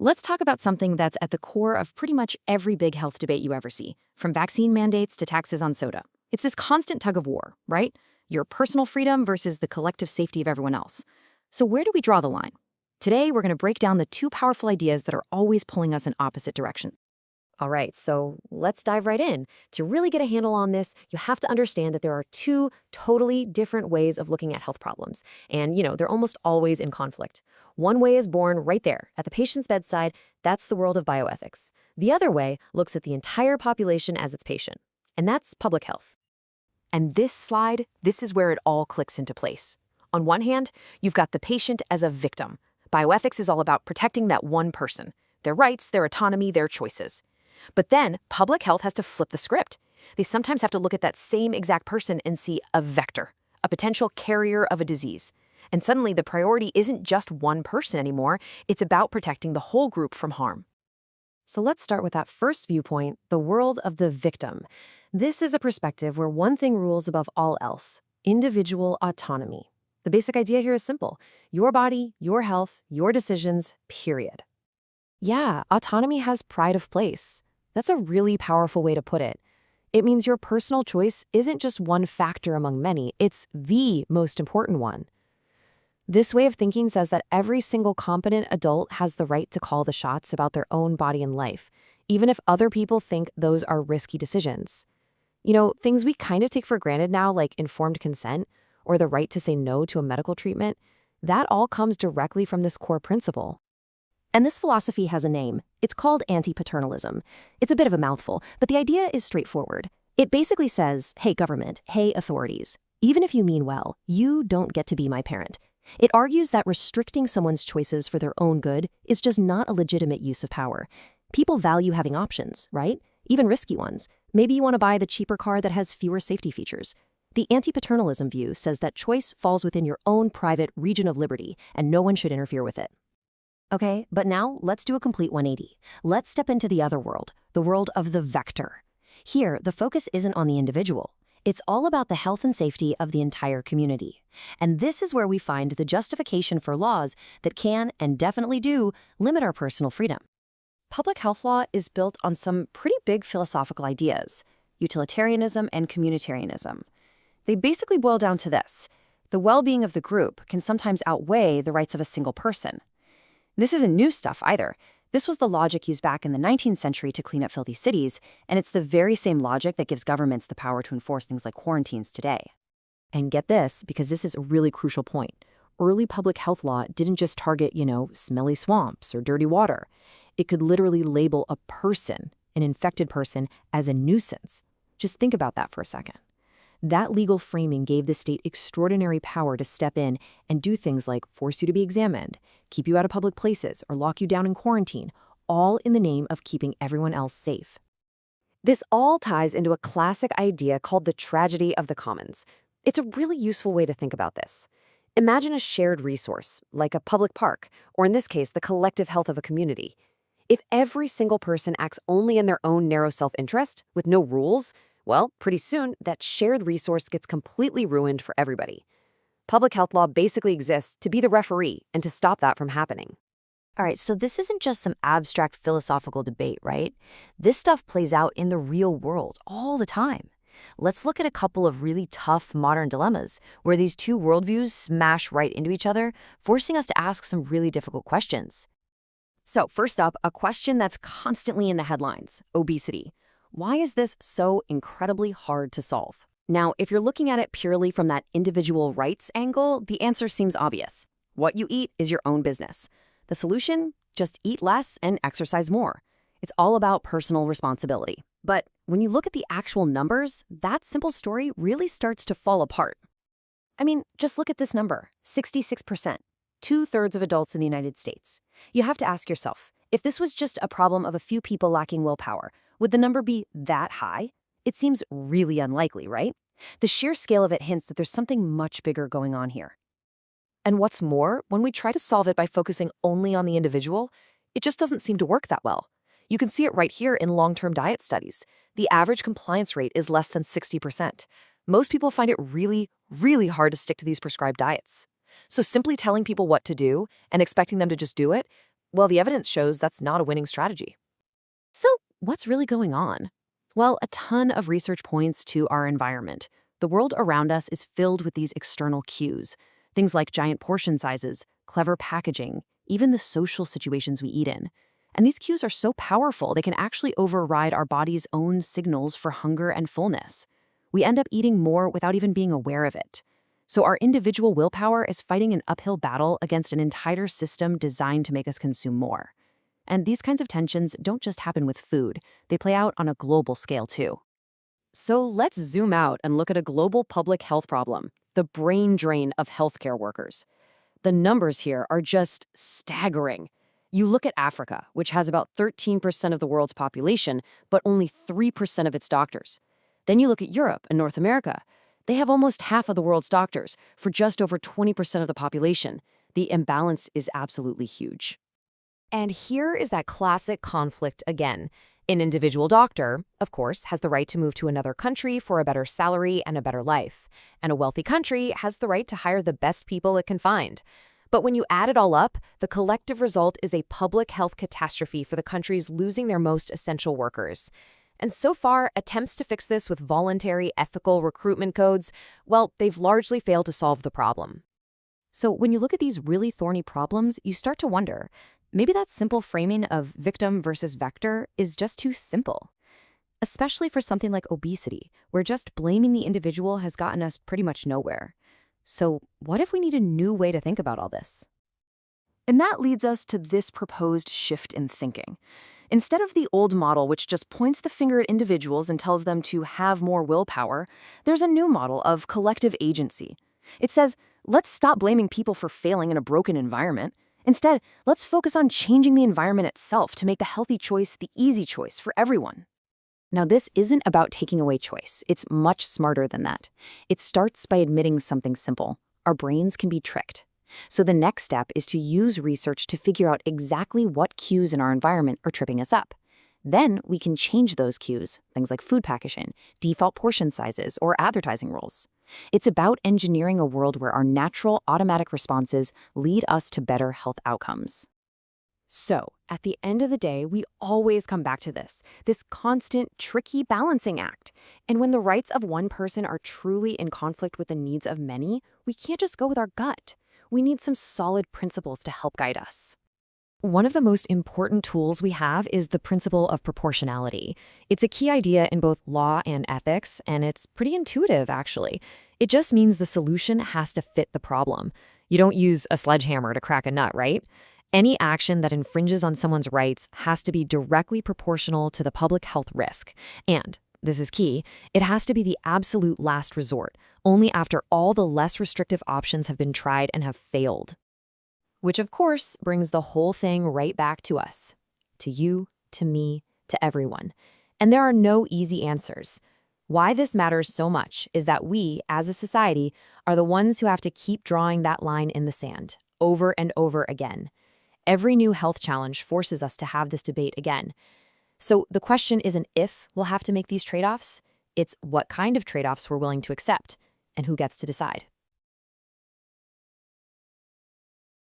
Let's talk about something that's at the core of pretty much every big health debate you ever see, from vaccine mandates to taxes on soda. It's this constant tug of war, right? Your personal freedom versus the collective safety of everyone else. So where do we draw the line? Today, we're going to break down the two powerful ideas that are always pulling us in opposite directions. All right, so let's dive right in. To really get a handle on this, you have to understand that there are two totally different ways of looking at health problems. And, they're almost always in conflict. One way is born right there, at the patient's bedside. That's the world of bioethics. The other way looks at the entire population as its patient. And that's public health. And this is where it all clicks into place. On one hand, you've got the patient as a victim. Bioethics is all about protecting that one person, their rights, their autonomy, their choices. But then public health has to flip the script. They sometimes have to look at that same exact person and see a vector, a potential carrier of a disease. And suddenly the priority isn't just one person anymore, it's about protecting the whole group from harm. So let's start with that first viewpoint, the world of the victim. This is a perspective where one thing rules above all else: individual autonomy. The basic idea here is simple: your body, your health, your decisions, period. Yeah, autonomy has pride of place. That's a really powerful way to put it. It means your personal choice isn't just one factor among many, it's the most important one. This way of thinking says that every single competent adult has the right to call the shots about their own body and life, even if other people think those are risky decisions. Things we kind of take for granted now, like informed consent or the right to say no to a medical treatment, that all comes directly from this core principle. And this philosophy has a name. It's called anti-paternalism. It's a bit of a mouthful, but the idea is straightforward. It basically says, hey government, hey authorities, even if you mean well, you don't get to be my parent. It argues that restricting someone's choices for their own good is just not a legitimate use of power. People value having options, right? Even risky ones. Maybe you want to buy the cheaper car that has fewer safety features. The anti-paternalism view says that choice falls within your own private region of liberty, and no one should interfere with it. Okay, but now let's do a complete 180. Let's step into the other world, the world of the vector. Here, the focus isn't on the individual. It's all about the health and safety of the entire community. And this is where we find the justification for laws that can, and definitely do, limit our personal freedom. Public health law is built on some pretty big philosophical ideas: utilitarianism and communitarianism. They basically boil down to this: the well-being of the group can sometimes outweigh the rights of a single person. This isn't new stuff either. This was the logic used back in the 19th century to clean up filthy cities, and it's the very same logic that gives governments the power to enforce things like quarantines today. And get this, because this is a really crucial point. Early public health law didn't just target, smelly swamps or dirty water. It could literally label a person, an infected person, as a nuisance. Just think about that for a second. That legal framing gave the state extraordinary power to step in and do things like force you to be examined, keep you out of public places, or lock you down in quarantine, all in the name of keeping everyone else safe. This all ties into a classic idea called the tragedy of the commons. It's a really useful way to think about this. Imagine a shared resource, like a public park, or in this case, the collective health of a community. If every single person acts only in their own narrow self-interest, with no rules, well, pretty soon, that shared resource gets completely ruined for everybody. Public health law basically exists to be the referee and to stop that from happening. All right, so this isn't just some abstract philosophical debate, right? This stuff plays out in the real world all the time. Let's look at a couple of really tough modern dilemmas where these two worldviews smash right into each other, forcing us to ask some really difficult questions. So first up, a question that's constantly in the headlines: obesity. Why is this so incredibly hard to solve? Now, if you're looking at it purely from that individual rights angle, the answer seems obvious. What you eat is your own business. The solution? Just eat less and exercise more. It's all about personal responsibility. But when you look at the actual numbers, that simple story really starts to fall apart. I mean, just look at this number: 66%. 2/3 of adults in the United States. You have to ask yourself, if this was just a problem of a few people lacking willpower, would the number be that high? It seems really unlikely, right? The sheer scale of it hints that there's something much bigger going on here. And what's more, when we try to solve it by focusing only on the individual, it just doesn't seem to work that well. You can see it right here in long-term diet studies. The average compliance rate is less than 60%. Most people find it really, really hard to stick to these prescribed diets. So simply telling people what to do and expecting them to just do it, Well, the evidence shows that's not a winning strategy. So, what's really going on? Well, a ton of research points to our environment. The world around us is filled with these external cues. Things like giant portion sizes, clever packaging, even the social situations we eat in. And these cues are so powerful, they can actually override our body's own signals for hunger and fullness. We end up eating more without even being aware of it. So our individual willpower is fighting an uphill battle against an entire system designed to make us consume more. And these kinds of tensions don't just happen with food, they play out on a global scale too. So let's zoom out and look at a global public health problem, the brain drain of healthcare workers. The numbers here are just staggering. You look at Africa, which has about 13% of the world's population, but only 3% of its doctors. Then you look at Europe and North America. They have almost half of the world's doctors for just over 20% of the population. The imbalance is absolutely huge. And here is that classic conflict again. An individual doctor, of course, has the right to move to another country for a better salary and a better life. And a wealthy country has the right to hire the best people it can find. But when you add it all up, the collective result is a public health catastrophe for the countries losing their most essential workers. And so far, attempts to fix this with voluntary, ethical recruitment codes, well, they've largely failed to solve the problem. So when you look at these really thorny problems, you start to wonder, maybe that simple framing of victim versus vector is just too simple. Especially for something like obesity, where just blaming the individual has gotten us pretty much nowhere. So what if we need a new way to think about all this? And that leads us to this proposed shift in thinking. Instead of the old model, which just points the finger at individuals and tells them to have more willpower, there's a new model of collective agency. It says, let's stop blaming people for failing in a broken environment. Instead, let's focus on changing the environment itself to make the healthy choice the easy choice for everyone. Now, this isn't about taking away choice. It's much smarter than that. It starts by admitting something simple. Our brains can be tricked. So the next step is to use research to figure out exactly what cues in our environment are tripping us up. Then we can change those cues, things like food packaging, default portion sizes, or advertising rules. It's about engineering a world where our natural, automatic responses lead us to better health outcomes. So, at the end of the day, we always come back to this constant, tricky balancing act. And when the rights of one person are truly in conflict with the needs of many, we can't just go with our gut. We need some solid principles to help guide us. One of the most important tools we have is the principle of proportionality. It's a key idea in both law and ethics, and it's pretty intuitive, actually. It just means the solution has to fit the problem. You don't use a sledgehammer to crack a nut, right? Any action that infringes on someone's rights has to be directly proportional to the public health risk. And, this is key, it has to be the absolute last resort, only after all the less restrictive options have been tried and have failed. Which, of course, brings the whole thing right back to us. To you, to me, to everyone. And there are no easy answers. Why this matters so much is that we, as a society, are the ones who have to keep drawing that line in the sand, over and over again. Every new health challenge forces us to have this debate again. So the question isn't if we'll have to make these trade-offs, it's what kind of trade-offs we're willing to accept, and who gets to decide.